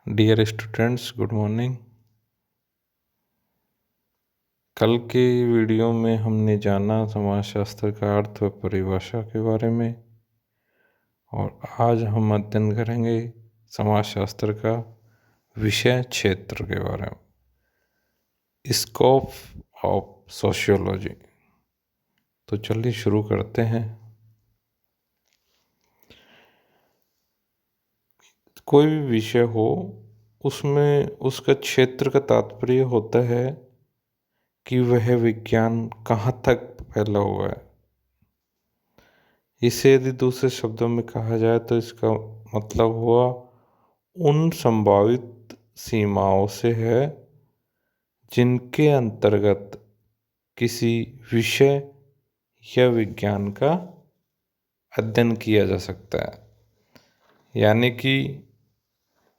Dear students, good morning. कल के video में हमने जाना समाजशास्त्र का अर्थ व परिभाषा के बारे में, और आज हम अध्ययन करेंगे समाजशास्त्र का विषय क्षेत्र के बारे में, स्कोप ऑफ सोशियोलॉजी। तो चलिए शुरू करते हैं। कोई भी विषय हो, उसमें उसका क्षेत्र का तात्पर्य होता है कि वह विज्ञान कहाँ तक फैला हुआ है। इसे यदि दूसरे शब्दों में कहा जाए तो इसका मतलब हुआ उन संभावित सीमाओं से है जिनके अंतर्गत किसी विषय या विज्ञान का अध्ययन किया जा सकता है। यानी कि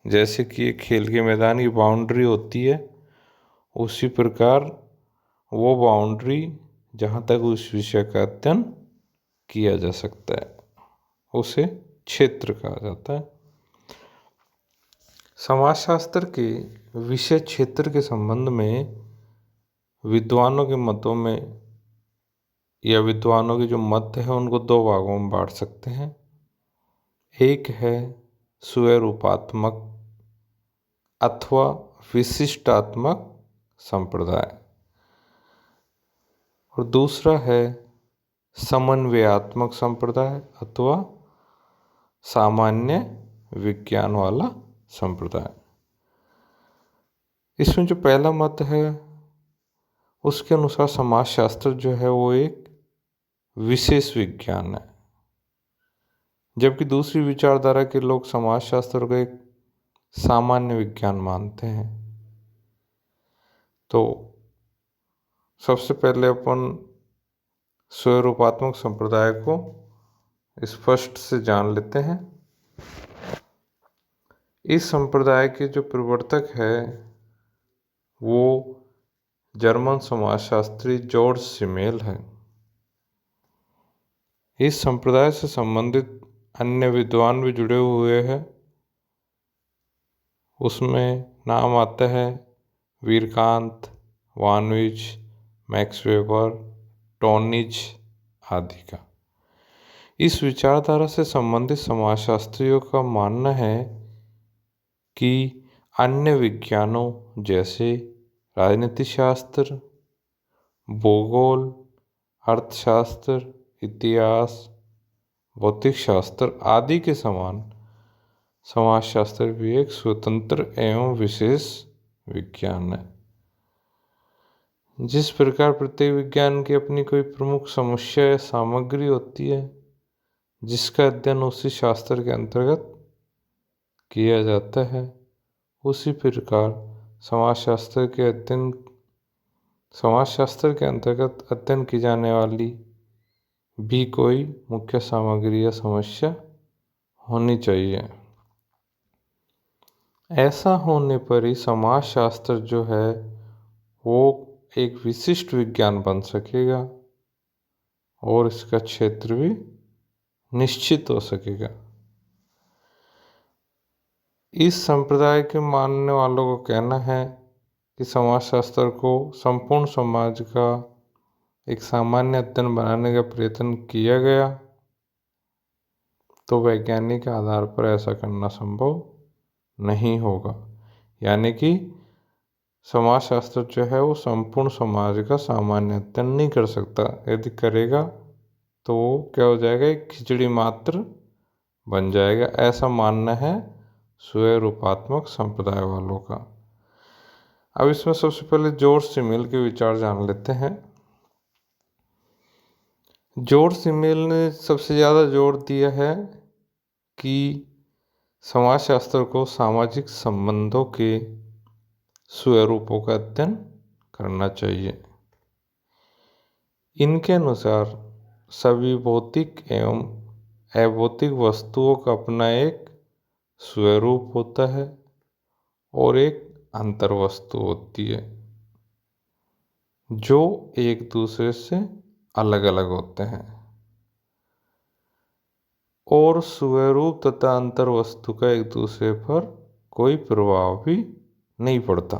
जैसे कि एक खेल के मैदान की बाउंड्री होती है, उसी प्रकार वो बाउंड्री जहाँ तक उस विषय का अध्ययन किया जा सकता है उसे क्षेत्र कहा जाता है। समाजशास्त्र के विषय क्षेत्र के संबंध में विद्वानों के मतों में या विद्वानों के जो मत है उनको दो भागों में बांट सकते हैं। एक है स्वरूपात्मक अथवा विशिष्टात्मक संप्रदाय, और दूसरा है समन्वयात्मक संप्रदाय अथवा सामान्य विज्ञान वाला संप्रदाय। इसमें जो पहला मत है उसके अनुसार समाजशास्त्र जो है वो एक विशेष विज्ञान है, जबकि दूसरी विचारधारा के लोग समाजशास्त्र को एक सामान्य विज्ञान मानते हैं। तो सबसे पहले अपन स्वरूपात्मक संप्रदाय को स्पष्ट से जान लेते हैं। इस संप्रदाय के जो प्रवर्तक है वो जर्मन समाजशास्त्री जॉर्ज सिमेल है। इस संप्रदाय से संबंधित अन्य विद्वान भी जुड़े हुए हैं। उसमें नाम आता है वीरकांत, वानविच, मैक्स वेबर, टॉनिज आदि का। इस विचारधारा से संबंधित समाजशास्त्रियों का मानना है कि अन्य विज्ञानों जैसे राजनीति शास्त्र, भूगोल, अर्थशास्त्र, इतिहास, भौतिक शास्त्र आदि के समान समाजशास्त्र भी एक स्वतंत्र एवं विशेष विज्ञान है। जिस प्रकार प्रत्येक विज्ञान की अपनी कोई प्रमुख समस्या या सामग्री होती है जिसका अध्ययन उसी शास्त्र के अंतर्गत किया जाता है, उसी प्रकार समाजशास्त्र के अंतर्गत अध्ययन की जाने वाली भी कोई मुख्य सामग्री या समस्या होनी चाहिए। ऐसा होने पर ही समाजशास्त्र जो है वो एक विशिष्ट विज्ञान बन सकेगा और इसका क्षेत्र भी निश्चित हो सकेगा। इस संप्रदाय के मानने वालों को कहना है कि समाजशास्त्र को संपूर्ण समाज का एक सामान्य अध्ययन बनाने का प्रयत्न किया गया तो वैज्ञानिक आधार पर ऐसा करना संभव नहीं होगा। यानी कि समाजशास्त्र जो है वो संपूर्ण समाज का सामान्य अध्ययन नहीं कर सकता। यदि करेगा तो वो क्या हो जाएगा, एक खिचड़ी मात्र बन जाएगा। ऐसा मानना है स्वरूपात्मक संप्रदाय वालों का। अब इसमें सबसे पहले जॉर्ज सिमेल के विचार जान लेते हैं। जॉर्ज सिमेल ने सबसे ज़्यादा जोर दिया है कि समाजशास्त्र को सामाजिक संबंधों के स्वरूपों का अध्ययन करना चाहिए। इनके अनुसार सभी भौतिक एवं अभौतिक वस्तुओं का अपना एक स्वरूप होता है और एक अंतर्वस्तु होती है जो एक दूसरे से अलग अलग होते हैं, और स्वरूप तथा अंतर्वस्तु का एक दूसरे पर कोई प्रभाव भी नहीं पड़ता।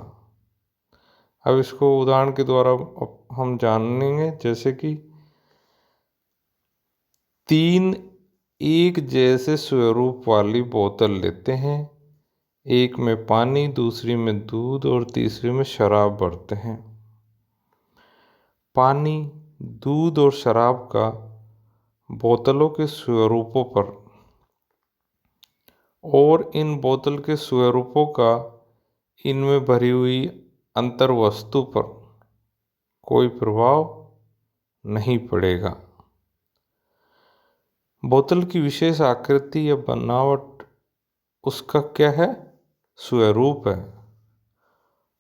अब इसको उदाहरण के द्वारा हम जानेंगे, जैसे कि 3 एक जैसे स्वरूप वाली बोतल लेते हैं। एक में पानी, दूसरी में दूध और तीसरी में शराब भरते हैं। पानी, दूध और शराब का बोतलों के स्वरूपों पर और इन बोतल के स्वरूपों का इनमें भरी हुई अंतर वस्तु पर कोई प्रभाव नहीं पड़ेगा। बोतल की विशेष आकृति या बनावट उसका क्या है? स्वरूप है।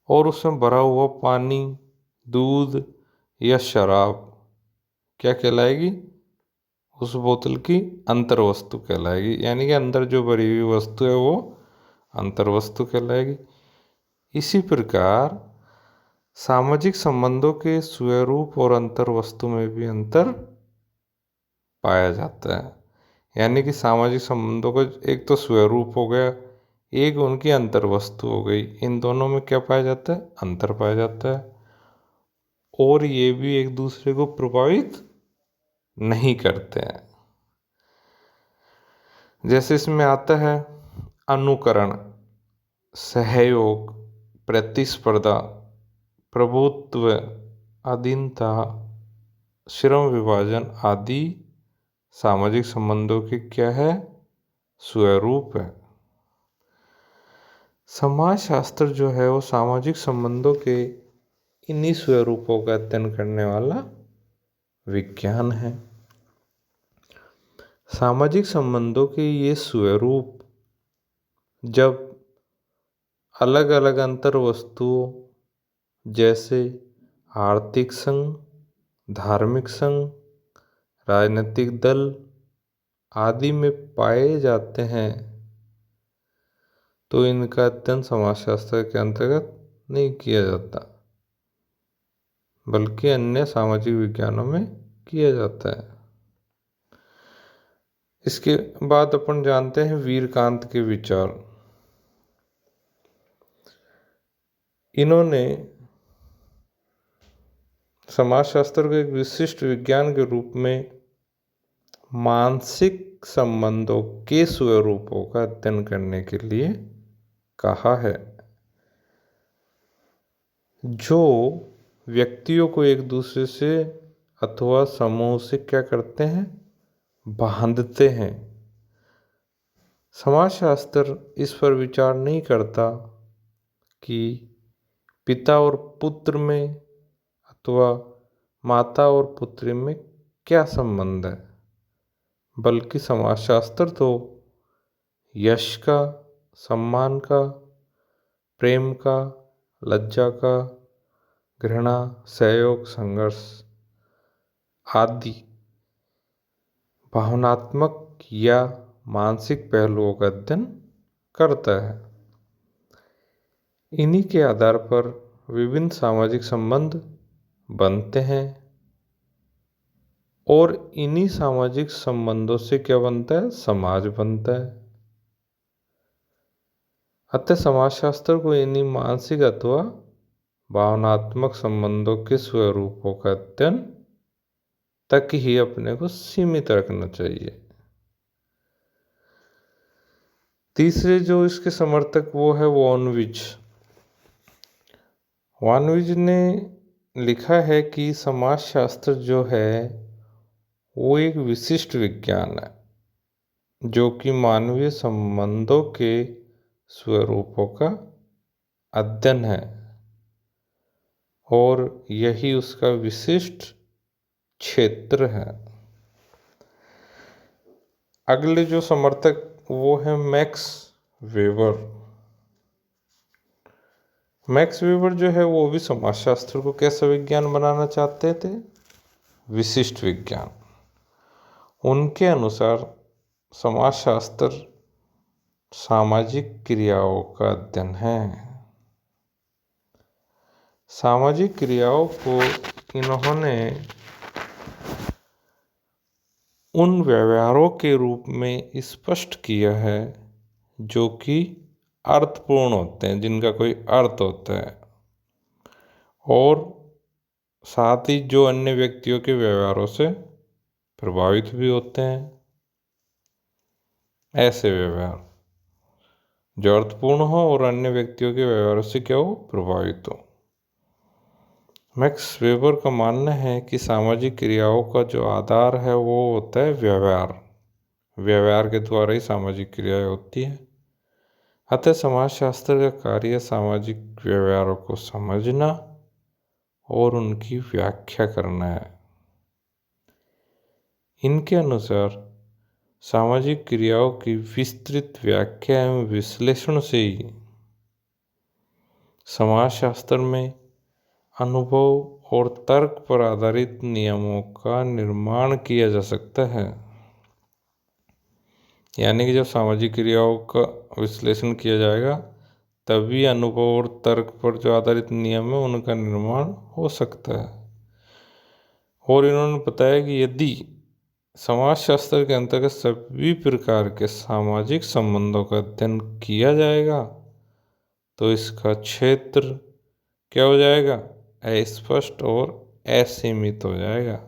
और उसमें भरा हुआ पानी, दूध या शराब क्या कहलाएगी? उस बोतल की अंतर वस्तु कहलाएगी। यानी कि अंदर जो भरी हुई वस्तु है वो अंतर वस्तु कहलाएगी। इसी प्रकार सामाजिक संबंधों के स्वरूप और अंतर वस्तु में भी अंतर पाया जाता है। यानी कि सामाजिक संबंधों का एक तो स्वरूप हो गया, एक उनकी अंतर वस्तु हो गई। इन दोनों में क्या पाया जाता है? अंतर पाया जाता है। और ये भी एक दूसरे को प्रभावित नहीं करते हैं। जैसे इसमें आता है अनुकरण, सहयोग, प्रतिस्पर्धा, प्रभुत्व, अधीनता, श्रम विभाजन आदि सामाजिक संबंधों के क्या है? स्वरूप है। समाजशास्त्र जो है वो सामाजिक संबंधों के इन्हीं स्वरूपों का अध्ययन करने वाला विज्ञान है। सामाजिक संबंधों के ये स्वरूप जब अलग अलग अंतर वस्तुओं जैसे आर्थिक संघ, धार्मिक संघ, राजनीतिक दल आदि में पाए जाते हैं तो इनका अध्ययन समाजशास्त्र के अंतर्गत नहीं किया जाता, बल्कि अन्य सामाजिक विज्ञानों में किया जाता है। इसके बाद अपन जानते हैं वीरकांत के विचार। इन्होंने समाजशास्त्र को एक विशिष्ट विज्ञान के रूप में मानसिक संबंधों के स्वरूपों का अध्ययन करने के लिए कहा है, जो व्यक्तियों को एक दूसरे से अथवा समूह से क्या करते हैं? बांधते हैं। समाजशास्त्र इस पर विचार नहीं करता कि पिता और पुत्र में अथवा माता और पुत्री में क्या संबंध है, बल्कि समाजशास्त्र तो यश का, सम्मान का, प्रेम का, लज्जा का, घृणा, सहयोग, संघर्ष आदि भावनात्मक या मानसिक पहलुओं का अध्ययन करता है। इन्हीं के आधार पर विभिन्न सामाजिक संबंध बनते हैं और इन्हीं सामाजिक संबंधों से क्या बनता है? समाज बनता है। अतः समाजशास्त्र को इन्हीं मानसिक अथवा भावनात्मक संबंधों के स्वरूपों का अध्ययन तक ही अपने को सीमित रखना चाहिए। तीसरे जो इसके समर्थक वो है वॉनविज। वॉनविज ने लिखा है कि समाजशास्त्र जो है वो एक विशिष्ट विज्ञान है जो कि मानवीय संबंधों के स्वरूपों का अध्ययन है और यही उसका विशिष्ट क्षेत्र है। अगले जो समर्थक वो है मैक्स वेबर। मैक्स वेबर जो है वो भी समाजशास्त्र को कैसा विज्ञान बनाना चाहते थे? विशिष्ट विज्ञान। उनके अनुसार समाजशास्त्र सामाजिक क्रियाओं का अध्ययन है। सामाजिक क्रियाओं को इन्होंने उन व्यवहारों के रूप में स्पष्ट किया है जो कि अर्थपूर्ण होते हैं, जिनका कोई अर्थ होता है, और साथ ही जो अन्य व्यक्तियों के व्यवहारों से प्रभावित भी होते हैं। ऐसे व्यवहार जो अर्थपूर्ण हो और अन्य व्यक्तियों के व्यवहारों से क्या हो, प्रभावित हो। मैक्स वेबर का मानना है कि सामाजिक क्रियाओं का जो आधार है वो होता है व्यवहार। व्यवहार के द्वारा ही सामाजिक क्रियाएं होती है। अतः समाजशास्त्र का कार्य सामाजिक व्यवहारों को समझना और उनकी व्याख्या करना है। इनके अनुसार सामाजिक क्रियाओं की विस्तृत व्याख्या एवं विश्लेषण से ही समाजशास्त्र में अनुभव और तर्क पर आधारित नियमों का निर्माण किया जा सकता है। यानी कि जब सामाजिक क्रियाओं का विश्लेषण किया जाएगा तभी अनुभव और तर्क पर जो आधारित नियम है उनका निर्माण हो सकता है। और इन्होंने बताया कि यदि समाजशास्त्र के अंतर्गत सभी प्रकार के सामाजिक संबंधों का अध्ययन किया जाएगा तो इसका क्षेत्र क्या हो जाएगा, अस्पष्ट और असीमित हो जाएगा।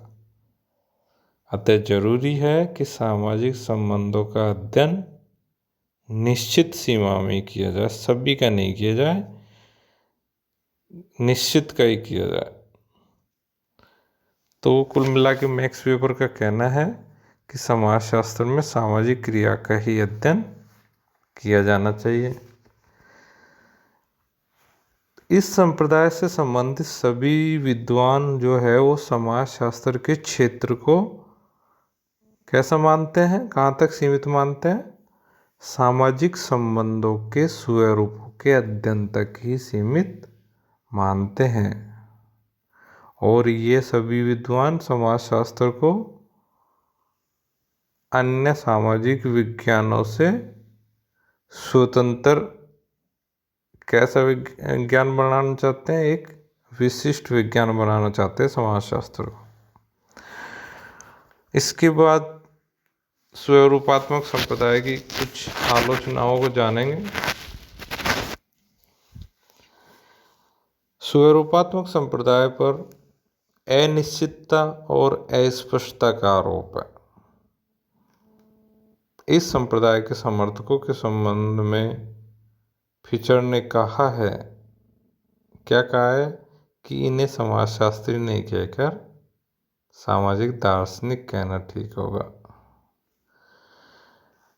अतः जरूरी है कि सामाजिक संबंधों का अध्ययन निश्चित सीमा में किया जाए, सभी का नहीं किया जाए, निश्चित का ही किया जाए। तो कुल मिला के मैक्स वेबर का कहना है कि समाजशास्त्र में सामाजिक क्रिया का ही अध्ययन किया जाना चाहिए। इस संप्रदाय से संबंधित सभी विद्वान जो है वो समाजशास्त्र के क्षेत्र को कैसा मानते हैं, कहाँ तक सीमित मानते हैं, सामाजिक संबंधों के स्वरूपों के अध्ययन तक ही सीमित मानते हैं। और ये सभी विद्वान समाजशास्त्र को अन्य सामाजिक विज्ञानों से स्वतंत्र कैसा विज्ञान बनाना चाहते हैं, एक विशिष्ट विज्ञान बनाना चाहते हैं समाजशास्त्र को। इसके बाद स्वरूपात्मक संप्रदाय की कुछ आलोचनाओं को जानेंगे। स्वरूपात्मक संप्रदाय पर अनिश्चितता और अस्पष्टता का आरोप है। इस संप्रदाय के समर्थकों के संबंध में फिचर ने कहा है, क्या कहा है, कि इन्हें समाजशास्त्री नहीं कहकर सामाजिक दार्शनिक कहना ठीक होगा।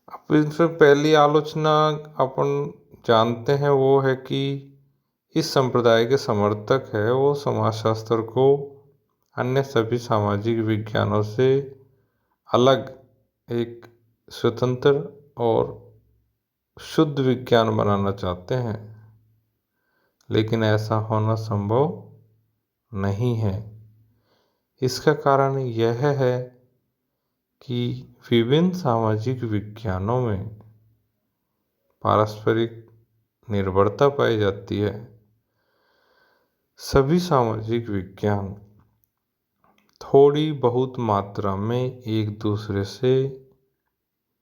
अब इसमें पहली आलोचना अपन जानते हैं वो है कि इस संप्रदाय के समर्थक है वो समाजशास्त्र को अन्य सभी सामाजिक विज्ञानों से अलग एक स्वतंत्र और शुद्ध विज्ञान बनाना चाहते हैं, लेकिन ऐसा होना संभव नहीं है। इसका कारण यह है कि विभिन्न सामाजिक विज्ञानों में पारस्परिक निर्भरता पाई जाती है। सभी सामाजिक विज्ञान थोड़ी बहुत मात्रा में एक दूसरे से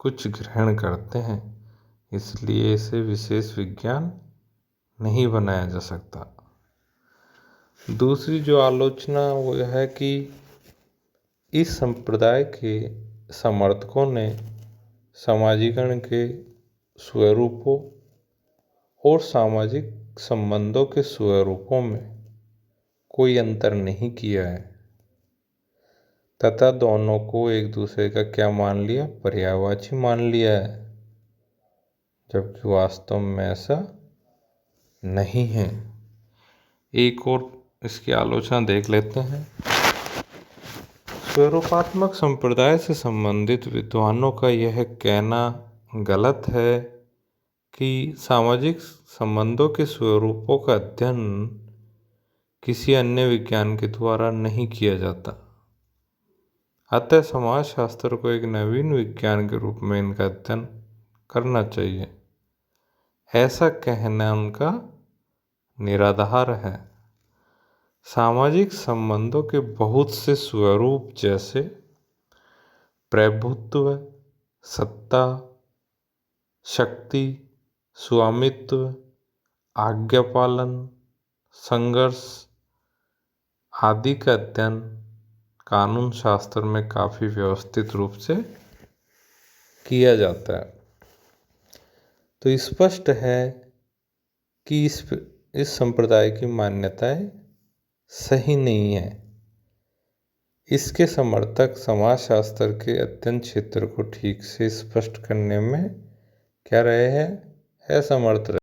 कुछ ग्रहण करते हैं, इसलिए इसे विशेष विज्ञान नहीं बनाया जा सकता। दूसरी जो आलोचना वो है कि इस संप्रदाय के समर्थकों ने समाजीकरण के स्वरूपों और सामाजिक संबंधों के स्वरूपों में कोई अंतर नहीं किया है तथा दोनों को एक दूसरे का क्या मान लिया, पर्यायवाची मान लिया है, जबकि वास्तव में ऐसा नहीं है। एक और इसकी आलोचना देख लेते हैं। स्वरूपात्मक संप्रदाय से संबंधित विद्वानों का यह कहना गलत है कि सामाजिक संबंधों के स्वरूपों का अध्ययन किसी अन्य विज्ञान के द्वारा नहीं किया जाता। अतः समाजशास्त्र को एक नवीन विज्ञान के रूप में इनका अध्ययन करना चाहिए। ऐसा कहना उनका निराधार है। सामाजिक संबंधों के बहुत से स्वरूप जैसे प्रभुत्व, सत्ता, शक्ति, स्वामित्व, आज्ञा पालन, संघर्ष आदि का अध्ययन कानून शास्त्र में काफ़ी व्यवस्थित रूप से किया जाता है। तो स्पष्ट है कि इस संप्रदाय की मान्यताएं सही नहीं है। इसके समर्थक समाजशास्त्र के अध्ययन क्षेत्र को ठीक से स्पष्ट करने में क्या रहे हैं, असमर्थ रहे।